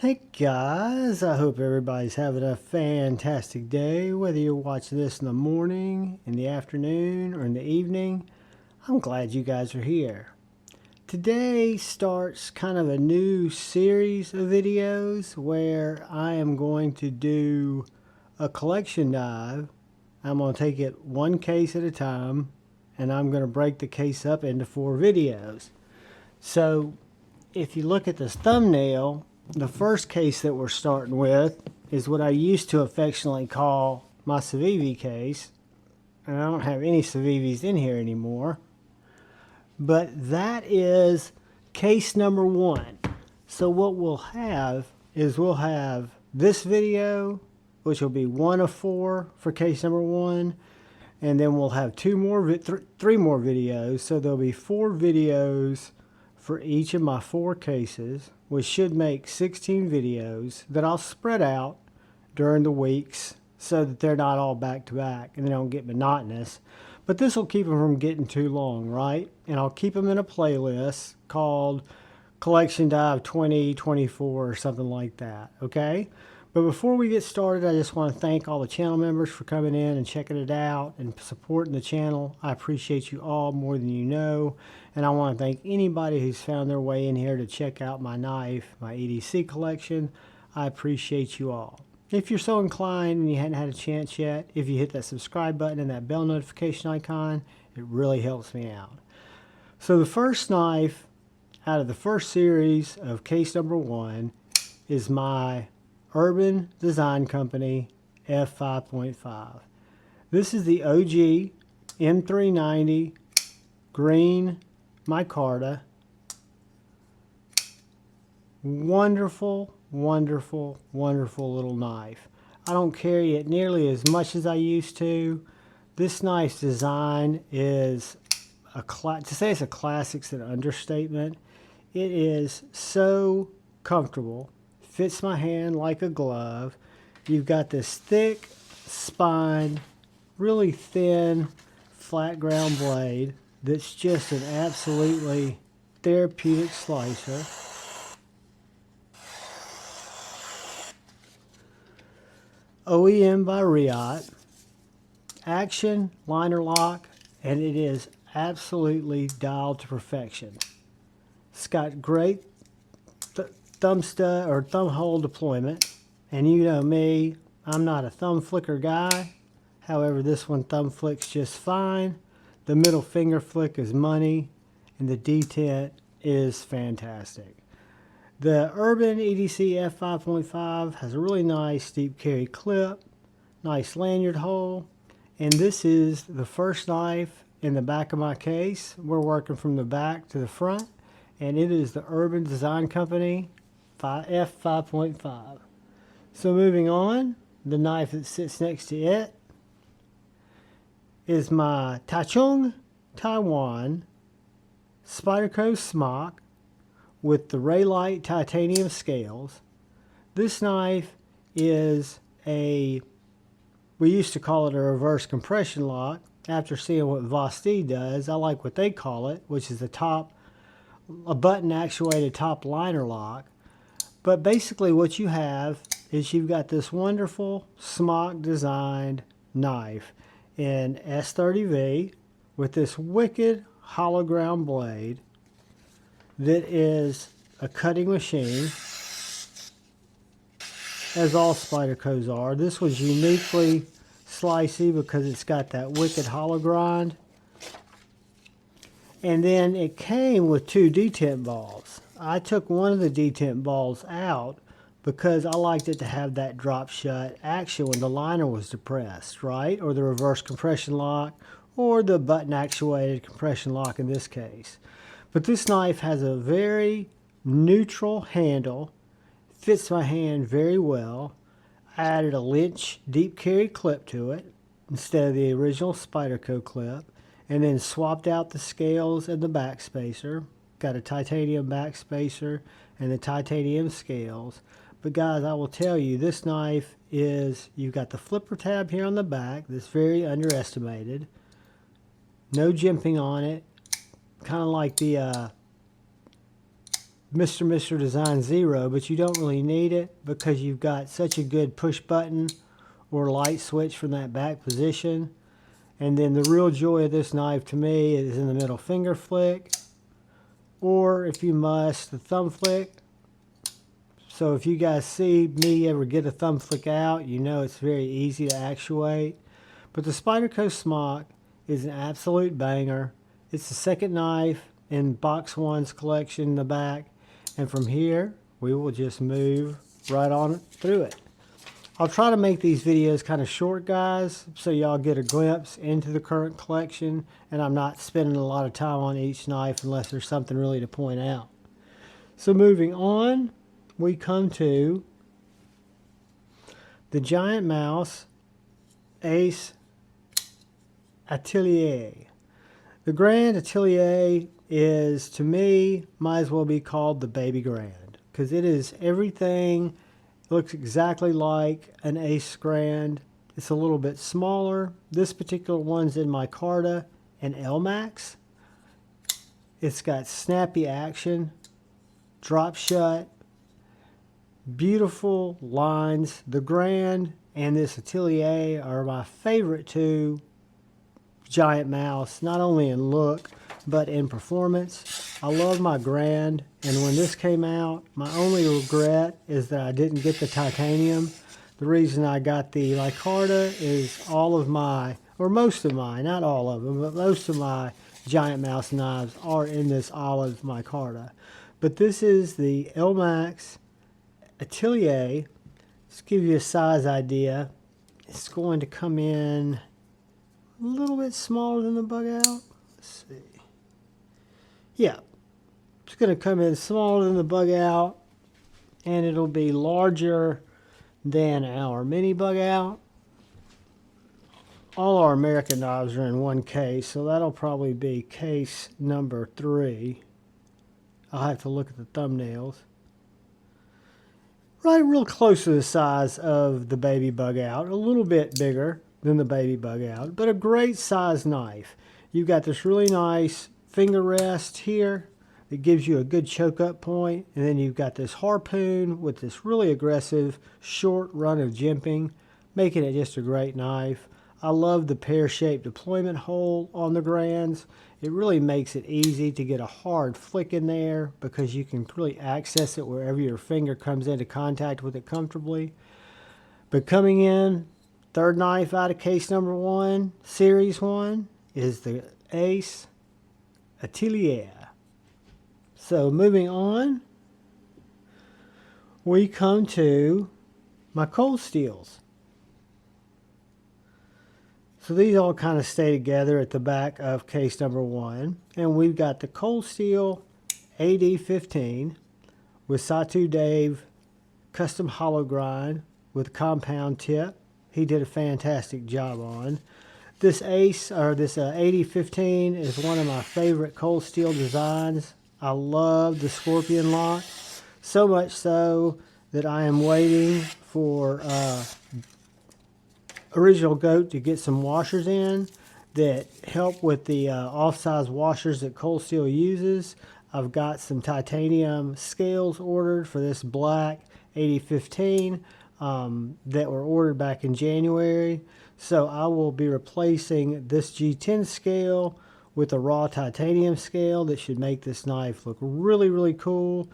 Hey guys, I hope everybody's having a fantastic day, whether you're watching this in the morning, in the afternoon, or in the evening. I'm glad you guys are here. Today starts kind of a new series of videos where I am going to do a collection dive. I'm going to take it one case at a time, and I'm going to break the case up into 4 videos. So if you look at this thumbnail, the first case that we're starting with is what I used to affectionately call my Civivi case. And I don't have any Civivis in here anymore. But that is case number 1. So what we'll have is we'll have this video, which will be 1 of 4 for case number 1. And then we'll have 3 more videos. So there'll be 4 videos for each of my 4 cases, which should make 16 videos that I'll spread out during the weeks so that they're not all back to back and they don't get monotonous. But this will keep them from getting too long, right? And I'll keep them in a playlist called Collection Dive 2024 or something like that, okay? But before we get started, I just want to thank all the channel members for coming in and checking it out and supporting the channel. I appreciate you all more than you know. And I want to thank anybody who's found their way in here to check out my knife, my EDC collection. I appreciate you all. If you're so inclined and you hadn't had a chance yet, if you hit that subscribe button and that bell notification icon, it really helps me out. So the first knife out of the first series of case number 1 is my Urban Design Company F5.5. This is the OG M390 green micarta. Wonderful, wonderful, wonderful little knife. I don't carry it nearly as much as I used to. This knife's design is to say it's a classic's an understatement. It is so comfortable. Fits my hand like a glove. You've got this thick spine, really thin, flat ground blade that's just an absolutely therapeutic slicer. OEM by Riot. Action, liner lock, and it is absolutely dialed to perfection. It's got great thumb stud or thumb hole deployment, and you know me, I'm not a thumb flicker guy. However, this one thumb flicks just fine. The middle finger flick is money, and the detent is fantastic. The Urban EDC F5.5 has a really nice deep carry clip, nice lanyard hole, and this is the first knife in the back of my case. We're working from the back to the front, and it is the Urban Design Company F5.5. So moving on, the knife that sits next to it is my Taichung Taiwan Spyderco Smock with the Raylite titanium scales. This knife is we used to call it a reverse compression lock. After seeing what Vosti does, I like what they call it, which is a button actuated top liner lock. But basically what you have is you've got this wonderful Smock designed knife in S30V with this wicked hollow ground blade that is a cutting machine, as all Spydercos are. This was uniquely slicey because it's got that wicked hollow grind. And then it came with 2 detent balls. I took one of the detent balls out because I liked it to have that drop shut action when the liner was depressed, right? Or the reverse compression lock, or the button actuated compression lock in this case. But this knife has a very neutral handle, fits my hand very well. I added a Lynch deep carry clip to it instead of the original Spyderco clip, and then swapped out the scales and the back spacer. Got a titanium back spacer and the titanium scales. But guys, I will tell you, this knife is, you've got the flipper tab here on the back that's very underestimated. No jimping on it. Kind of like the Mr. Design Zero, but you don't really need it because you've got such a good push button or light switch from that back position. And then the real joy of this knife to me is in the middle finger flick, or if you must, the thumb flick. So if you guys see me ever get a thumb flick out, you know it's very easy to actuate. But the Spyderco Smock is an absolute banger. It's the second knife in Box 1's collection in the back. And from here, we will just move right on through it. I'll try to make these videos kind of short, guys, so y'all get a glimpse into the current collection, and I'm not spending a lot of time on each knife unless there's something really to point out. So moving on, we come to the Giant Mouse Ace Atelier. The Grand Atelier is, to me, might as well be called the Baby Grand, because it is everything. Looks exactly like an Ace Grand. It's a little bit smaller. This particular one's in micarta and L-Max. It's got snappy action, drop shut, beautiful lines. The Grand and this Atelier are my favorite two Giant Mouse, not only in look but in performance. I love my Grand, and when this came out, my only regret is that I didn't get the titanium. The reason I got the micarta is all of my, or most of my, not all of them, but most of my Giant Mouse knives are in this olive micarta. But this is the L-Max Atelier. Let's give you a size idea. It's going to come in a little bit smaller than the bug out. Let's see. Yeah, it's going to come in smaller than the bug out, and it'll be larger than our mini bug out. All our American knives are in one case, so that'll probably be case number 3. I'll have to look at the thumbnails. Right real close to the size of the baby bug out, a little bit bigger than the baby bug out, but a great size knife. You've got this really nice finger rest here that gives you a good choke up point, and then you've got this harpoon with this really aggressive short run of jimping, making it just a great knife. I love the pear-shaped deployment hole on the Grands. It really makes it easy to get a hard flick in there because you can really access it wherever your finger comes into contact with it comfortably. But coming in, third knife out of case number 1, series 1, is the Ace Atelier. So moving on, we come to my cold steels. So these all kind of stay together at the back of case number 1. And we've got the Cold Steel AD15 with Satu Dave custom hollow grind with compound tip. He did a fantastic job on. This Ace, or this AD15 is one of my favorite cold steel designs. I love the scorpion lock, so much so that I am waiting for Original Goat to get some washers in that help with the off-size washers that Cold Steel uses. I've got some titanium scales ordered for this black 8015 that were ordered back in January. So I will be replacing this G10 scale with a raw titanium scale that should make this knife look really, really cool.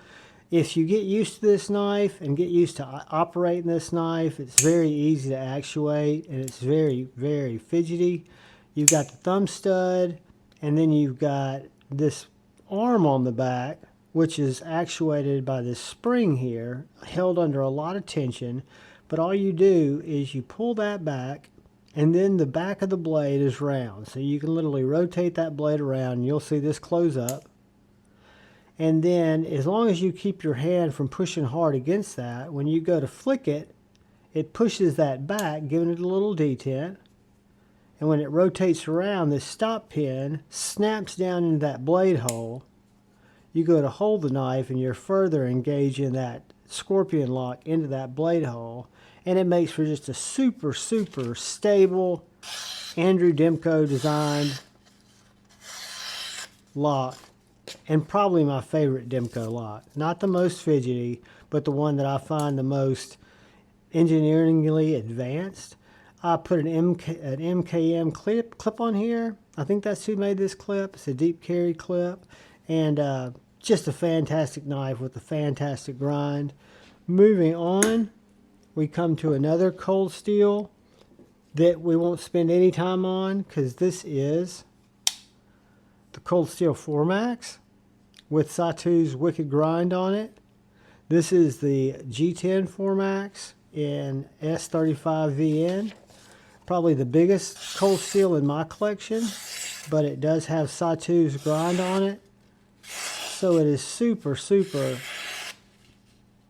If you get used to this knife and get used to operating this knife, it's very easy to actuate, and it's very, very fidgety. You've got the thumb stud, and then you've got this arm on the back, which is actuated by this spring here, held under a lot of tension. But all you do is you pull that back, and then the back of the blade is round. So you can literally rotate that blade around, and you'll see this close up. And then as long as you keep your hand from pushing hard against that, when you go to flick it, it pushes that back, giving it a little detent. And when it rotates around, this stop pin snaps down into that blade hole. You go to hold the knife, and you're further engaging that scorpion lock into that blade hole. And it makes for just a super, super stable Andrew Demko designed lock and probably my favorite Demco lock. Not the most fidgety, but the one that I find the most engineeringly advanced. I put an MKM clip on here. I think that's who made this clip. It's a deep carry clip, and just a fantastic knife with a fantastic grind. Moving on, we come to another cold steel that we won't spend any time on, because this is the Cold Steel 4MAX with Satou's Wicked Grind on it. This is the G10 4MAX in S35VN. Probably the biggest cold steel in my collection, but it does have Satou's grind on it. So it is super, super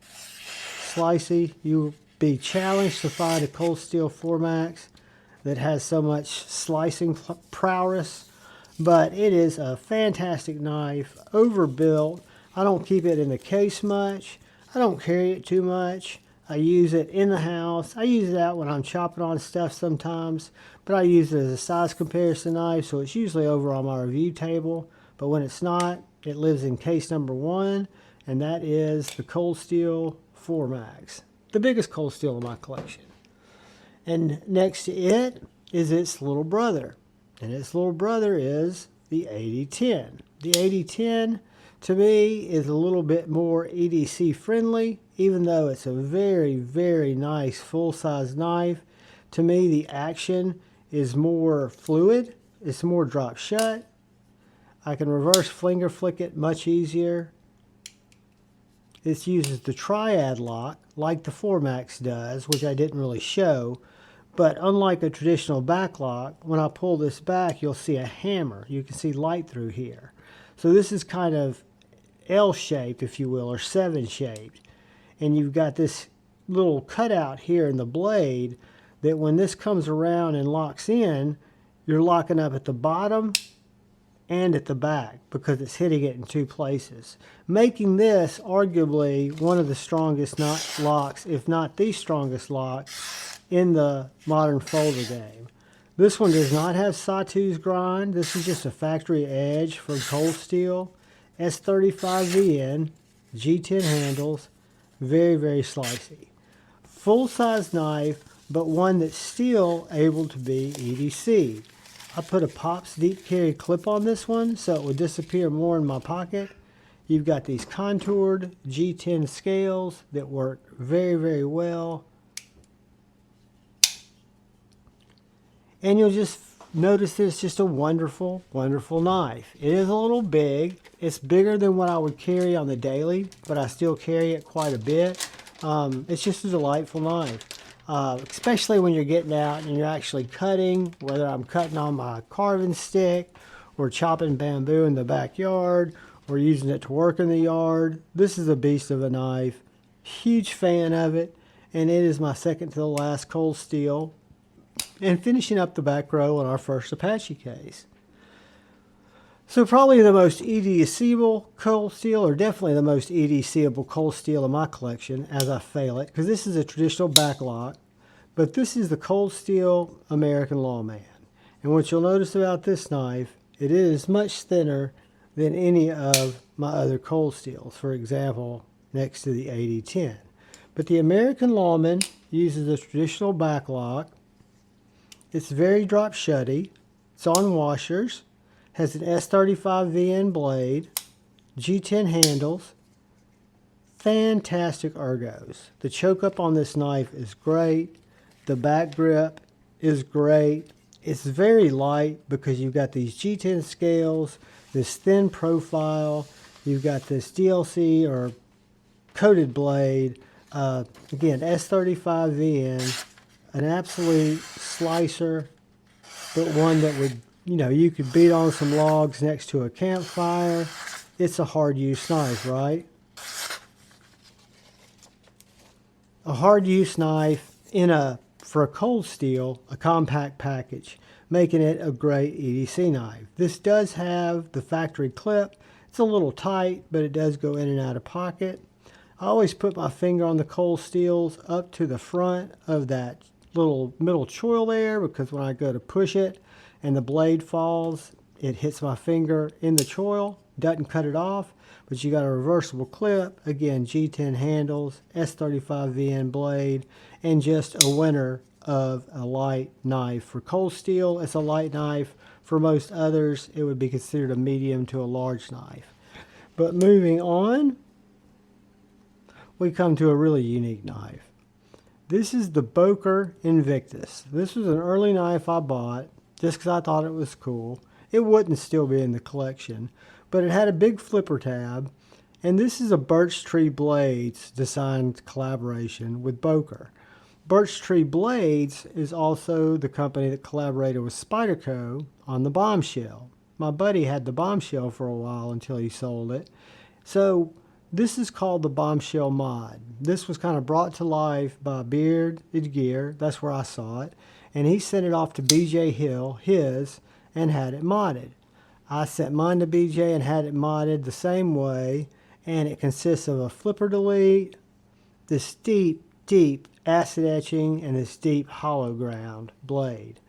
slicey. You'll be challenged to find a cold steel 4MAX that has so much slicing prowess, but it is a fantastic knife, overbuilt. I don't keep it in the case much. I don't carry it too much. I use it in the house. I use it out when I'm chopping on stuff sometimes, but I use it as a size comparison knife, so it's usually over on my review table. But when it's not, it lives in case number 1, and that is the Cold Steel 4MAX, the biggest cold steel in my collection. And next to it is its little brother, and its little brother is the 8010. The 8010 to me is a little bit more EDC friendly, even though it's a very, very nice full-size knife. To me, the action is more fluid. It's more drop shut. I can reverse finger flick it much easier. This uses the triad lock like the 4MAX does, which I didn't really show. But unlike a traditional back lock, when I pull this back, you'll see a hammer. You can see light through here. So this is kind of L-shaped, if you will, or 7-shaped. And you've got this little cutout here in the blade that when this comes around and locks in, you're locking up at the bottom and at the back because it's hitting it in 2 places, making this arguably one of the strongest locks, if not the strongest lock, in the modern folder game. This one does not have Satou's grind. This is just a factory edge from cold steel. S35VN, G10 handles, very, very slicey. Full-size knife, but one that's still able to be EDC. I put a Pops deep carry clip on this one so it would disappear more in my pocket. You've got these contoured G10 scales that work very, very well. And you'll just notice that it's just a wonderful, wonderful knife. It is a little big. It's bigger than what I would carry on the daily, but I still carry it quite a bit. It's just a delightful knife, especially when you're getting out and you're actually cutting, whether I'm cutting on my carving stick or chopping bamboo in the backyard or using it to work in the yard. This is a beast of a knife. Huge fan of it, and it is my second to the last cold steel. And finishing up the back row on our first Apache case. So probably the most EDCable cold steel, or definitely the most EDCable cold steel in my collection as I fail it, because this is a traditional backlock, but this is the Cold Steel American Lawman. And what you'll notice about this knife, it is much thinner than any of my other cold steels, for example, next to the 8010. But the American Lawman uses a traditional backlock. It's very drop shutty. It's on washers. Has an S35VN blade. G10 handles. Fantastic ergos. The choke up on this knife is great. The back grip is great. It's very light because you've got these G10 scales, this thin profile. You've got this DLC or coated blade. Again, S35VN. An absolute slicer, but one that would, you could beat on some logs next to a campfire. It's a hard use knife, right? A hard use knife for a cold steel, a compact package, making it a great EDC knife. This does have the factory clip. It's a little tight, but it does go in and out of pocket. I always put my finger on the cold steels up to the front of that little middle choil there, because when I go to push it and the blade falls, it hits my finger in the choil doesn't cut it off, but you got a reversible clip. Again, G10 handles, S35VN blade, and just a winner of a light knife. For cold steel, it's a light knife. For most others, it would be considered a medium to a large knife. But moving on, we come to a really unique knife. This is the Boker Invictus. This was an early knife I bought just because I thought it was cool. It wouldn't still be in the collection, but it had a big flipper tab, and this is a Birch Tree Blades designed collaboration with Boker. Birch Tree Blades is also the company that collaborated with Spyderco on the Bombshell. My buddy had the Bombshell for a while until he sold it. So this is called the Bombshell mod. This was kind of brought to life by Bearded Gear. That's where I saw it. And he sent it off to BJ Hill, his, and had it modded. I sent mine to BJ and had it modded the same way. And it consists of a flipper delete, this deep, deep acid etching, and this deep hollow ground blade.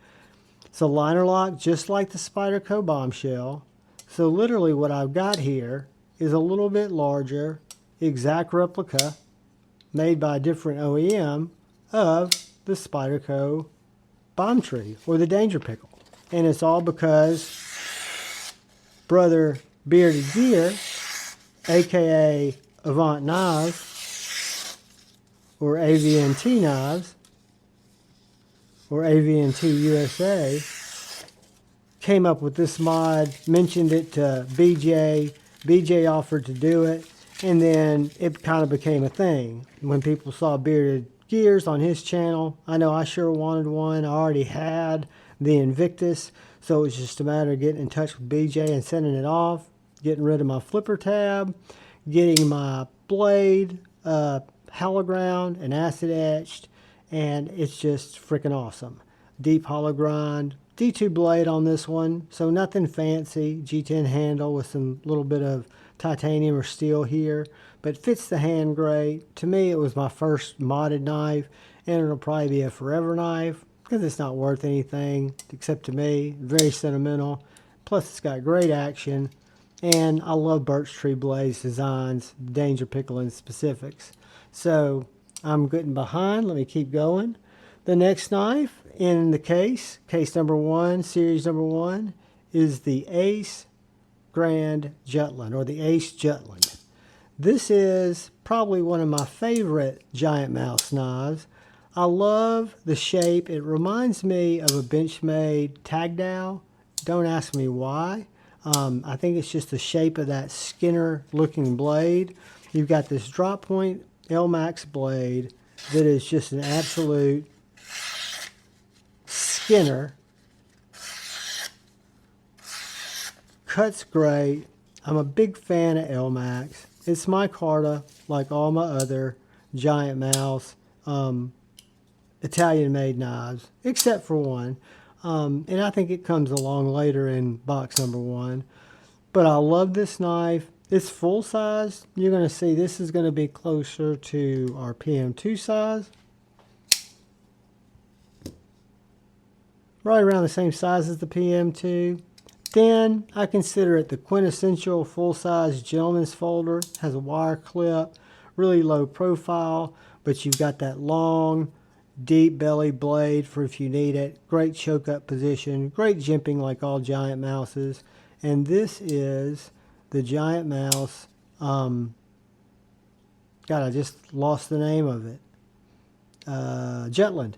It's a liner lock just like the Spyderco Bombshell. So literally what I've got here is a little bit larger, exact replica made by a different OEM of the Spyderco Bomb Tree or the Danger Pickle. And it's all because brother Bearded Gear, aka Avant Knives, or AVNT Knives, or AVNT USA, came up with this mod, mentioned it to BJ. BJ offered to do it, and then it kind of became a thing. When people saw Bearded Gears on his channel, I know I sure wanted one. I already had the Invictus, so it was just a matter of getting in touch with BJ and sending it off, getting rid of my flipper tab, getting my blade hollow ground and acid etched, and it's just freaking awesome. Deep hollow grind, D2 blade on this one, so nothing fancy. G10 handle with some little bit of titanium or steel here, but fits the hand great. To me, it was my first modded knife, and it'll probably be a forever knife because it's not worth anything except to me. Very sentimental. Plus, it's got great action, and I love Birch Tree Blades designs, Danger Pickle and specifics. So I'm getting behind. Let me keep going. The next knife in the case number 1, series number 1, is the Ace Grand Jutland, or the Ace Jutland. This is probably one of my favorite giant mouse knives. I love the shape. It reminds me of a Benchmade tag dowel. Don't ask me why. I think it's just the shape of that Skinner looking blade. You've got this drop point LMAX blade that is just an absolute Skinner. Cuts great. I'm a big fan of LMAX. It's my Carta, like all my other giant mouse Italian made knives, except for one. And I think it comes along later in box number 1. But I love this knife. It's full size. You're going to see this is going to be closer to our PM2 size. Right around the same size as the PM2. Then I consider it the quintessential full-size gentleman's folder. Has a wire clip, really low profile, but you've got that long, deep belly blade for if you need it. Great choke up position, great jimping like all giant mouses. And this is the giant mouse. God, I just lost the name of it. Jutland.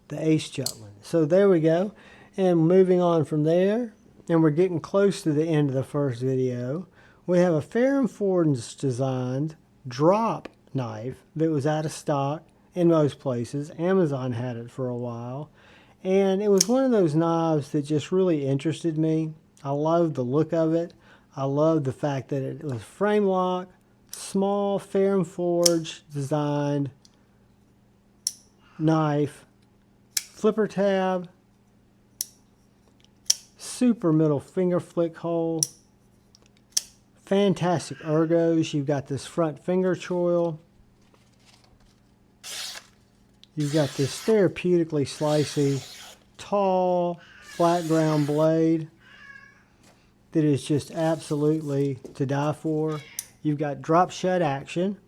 The Ace Jutland. So there we go. And moving on from there, and we're getting close to the end of the first video, we have a Ferrum Forge designed drop knife that was out of stock in most places. Amazon had it for a while. And it was one of those knives that just really interested me. I loved the look of it. I loved the fact that it was frame lock, small Ferrum Forge designed knife, flipper tab, super middle finger flick hole, fantastic ergos. You've got this front finger choil. You've got this therapeutically slicey, tall, flat ground blade. that is just absolutely to die for. You've got drop shut action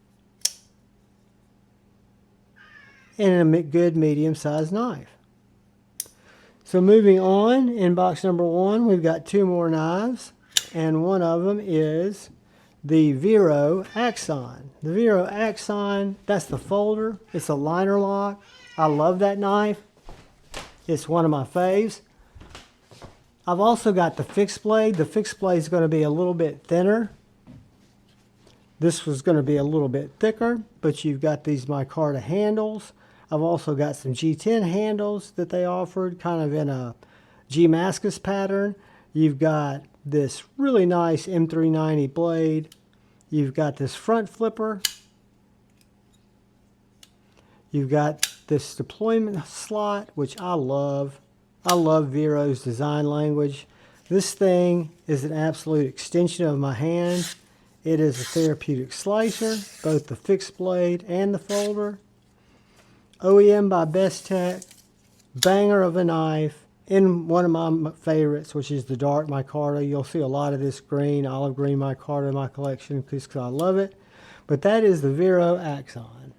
and a good medium-sized knife. So moving on, in box number 1, we've got 2 more knives, and one of them is the Vero Axon. The Vero Axon, that's the folder. It's a liner lock. I love that knife. It's one of my faves. I've also got the fixed blade. The fixed blade is going to be a little bit thinner. This was going to be a little bit thicker, but you've got these micarta handles. I've also got some G10 handles that they offered, kind of in a G-Mascus pattern. You've got this really nice M390 blade. You've got this front flipper. You've got this deployment slot, which I love. I love Vero's design language. This thing is an absolute extension of my hand. It is a therapeutic slicer, both the fixed blade and the folder. OEM by Best Tech, banger of a knife, in one of my favorites, which is the dark micarta. You'll see a lot of this green, olive green micarta in my collection because I love it. But that is the Vero Axon.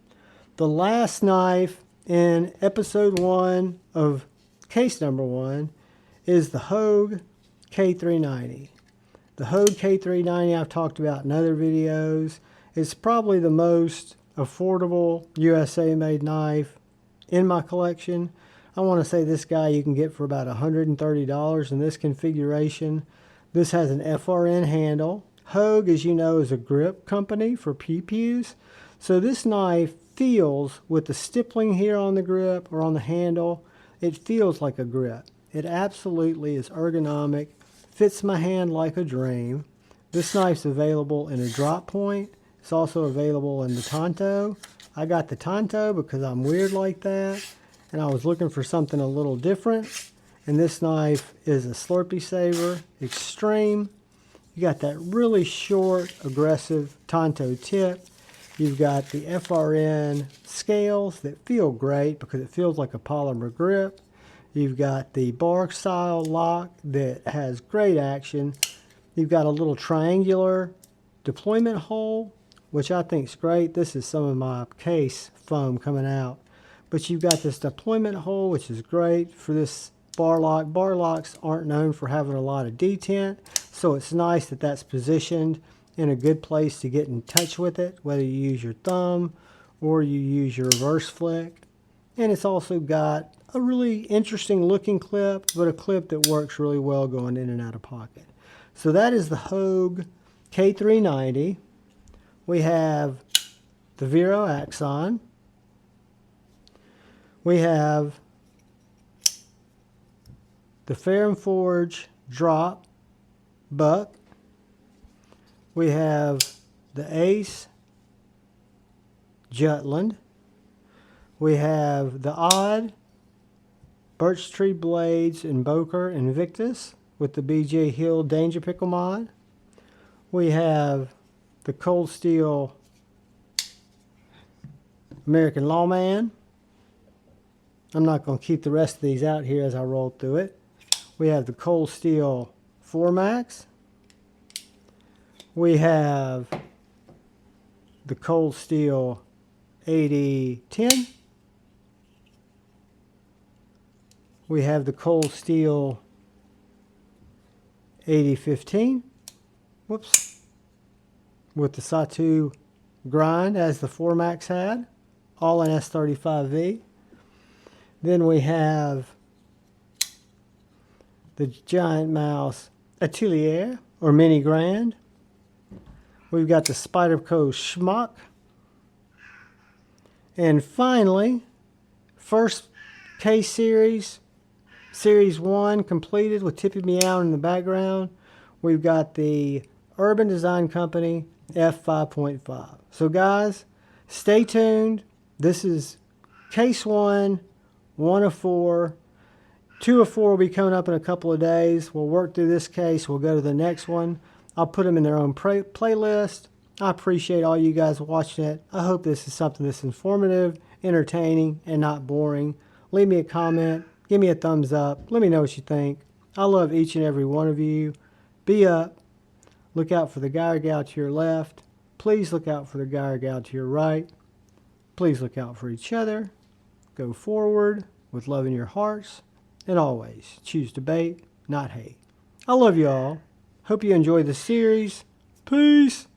The last knife in episode 1 of case number 1 is the Hogue K390. The Hogue K390 I've talked about in other videos. It's probably the most affordable USA made knife in my collection. I want to say this guy you can get for about $130 in this configuration. This has an FRN handle. Hogue, as you know, is a grip company for pew-pews. So this knife feels, with the stippling here on the grip or on the handle, it feels like a grip. It absolutely is ergonomic, fits my hand like a dream. This knife's available in a drop point. It's also available in the Tanto. I got the Tanto because I'm weird like that, and I was looking for something a little different. And this knife is a Slurpee Saver Extreme. You got that really short, aggressive Tanto tip. You've got the FRN scales that feel great because it feels like a polymer grip. You've got the bar style lock that has great action. You've got a little triangular deployment hole, which I think is great. This is some of my case foam coming out. But you've got this deployment hole, which is great for this bar lock. Bar locks aren't known for having a lot of detent, so it's nice that that's positioned in a good place to get in touch with it, whether you use your thumb or you use your reverse flick. And it's also got a really interesting looking clip, but a clip that works really well going in and out of pocket. So that is the Hogue K390. We have the Vero Axon. We have the Ferrum Forge Drop Buck. We have the Ace Jutland. We have the Odd Birch Tree Blades in Boker Invictus with the BJ Hill Danger Pickle mod. We have the Cold Steel American Lawman. I'm not going to keep the rest of these out here as I roll through it. We have the Cold Steel 4MAX. We have the Cold Steel 8010. We have the Cold Steel 8015. Whoops. With the Satu grind as the 4MAX had, all in S35V. Then we have the Giant Mouse Atelier or Mini Grand. We've got the Spyderco Smock. And finally, first case series, Series 1 completed with Tippy Meow in the background. We've got the Urban Design Company F5.5. So guys, stay tuned. This is case 1, 1 of 4. 2 of 4 will be coming up in a couple of days. We'll work through this case. We'll go to the next one. I'll put them in their own playlist. I appreciate all you guys watching it. I hope this is something that's informative, entertaining, and not boring. Leave me a comment. Give me a thumbs up. Let me know what you think. I love each and every one of you. Be up. Look out for the guy or gal to your left. Please look out for the guy or gal to your right. Please look out for each other. Go forward with love in your hearts. And always choose debate, not hate. I love you all. Hope you enjoy the series. Peace.